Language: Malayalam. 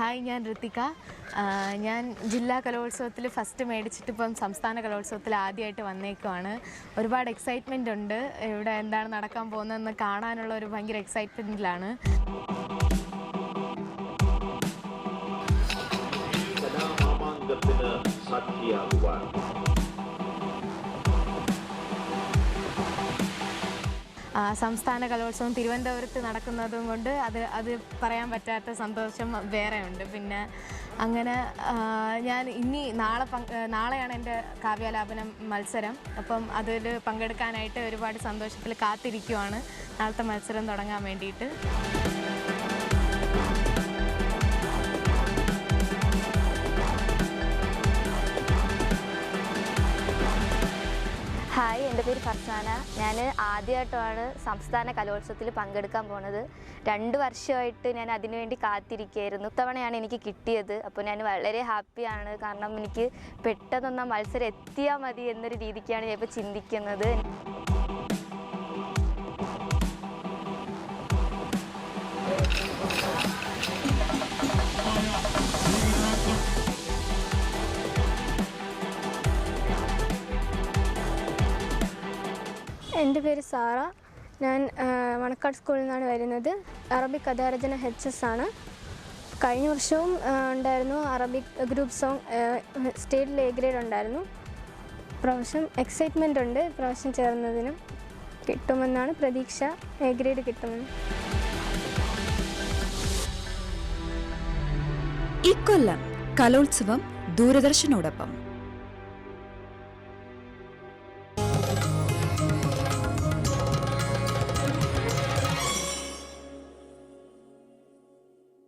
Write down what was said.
ഹായ്, ഞാൻ ഋത്തിക. ഞാൻ ജില്ലാ കലോത്സവത്തിൽ ഫസ്റ്റ് മേടിച്ചിട്ട് ഇപ്പം സംസ്ഥാന കലോത്സവത്തിൽ ആദ്യമായിട്ട് വന്നേക്കുവാണ്. ഒരുപാട് എക്സൈറ്റ്മെൻ്റ് ഉണ്ട്. ഇവിടെ എന്താണ് നടക്കാൻ പോകുന്നതെന്ന് കാണാനുള്ള ഒരു ഭയങ്കര എക്സൈറ്റ്മെൻറ്റിലാണ്. സംസ്ഥാന കലോത്സവം തിരുവനന്തപുരത്ത് നടക്കുന്നതും കൊണ്ട് അത് പറയാൻ പറ്റാത്ത സന്തോഷം വേറെയുണ്ട്. പിന്നെ അങ്ങനെ ഞാൻ നാളെയാണ് എൻ്റെ കാവ്യാലാപനം മത്സരം. അപ്പം അതിൽ പങ്കെടുക്കാനായിട്ട് ഒരുപാട് സന്തോഷത്തിൽ കാത്തിരിക്കുവാണ് നാളത്തെ മത്സരം തുടങ്ങാൻ വേണ്ടിയിട്ട്. ഹായ്, എൻ്റെ പേര് ഫർസാന. ഞാൻ ആദ്യമായിട്ടാണ് സംസ്ഥാന കലോത്സവത്തിൽ പങ്കെടുക്കാൻ പോണത്. 2 വർഷമായിട്ട് ഞാൻ അതിനുവേണ്ടി കാത്തിരിക്കുകയായിരുന്നു. ഇത്തവണയാണ് എനിക്ക് കിട്ടിയത്. അപ്പോൾ ഞാൻ വളരെ ഹാപ്പിയാണ്. കാരണം എനിക്ക് പെട്ടെന്നൊന്ന് മത്സരം എത്തിയാൽ മതി എന്നൊരു രീതിക്കാണ് ഞാൻ ഇപ്പോൾ ചിന്തിക്കുന്നത്. എൻ്റെ പേര് സാറ. ഞാൻ മണക്കാട് സ്കൂളിൽ നിന്നാണ് വരുന്നത്. അറബിക് കഥാരചന HS ആണ്. കഴിഞ്ഞ വർഷവും ഉണ്ടായിരുന്നു അറബിക് ഗ്രൂപ്പ് സോങ്. സ്റ്റേറ്റിൽ A ഗ്രേഡ് ഉണ്ടായിരുന്നു. പ്രാവശ്യം എക്സൈറ്റ്മെൻ്റ് ഉണ്ട്. പ്രാവശ്യം ചേർന്നതിനും കിട്ടുമെന്നാണ് പ്രതീക്ഷ. A ഗ്രേഡ് കിട്ടുമെന്ന്. ഇക്കൊല്ലം കലോത്സവം ദൂരദർശനോടൊപ്പം.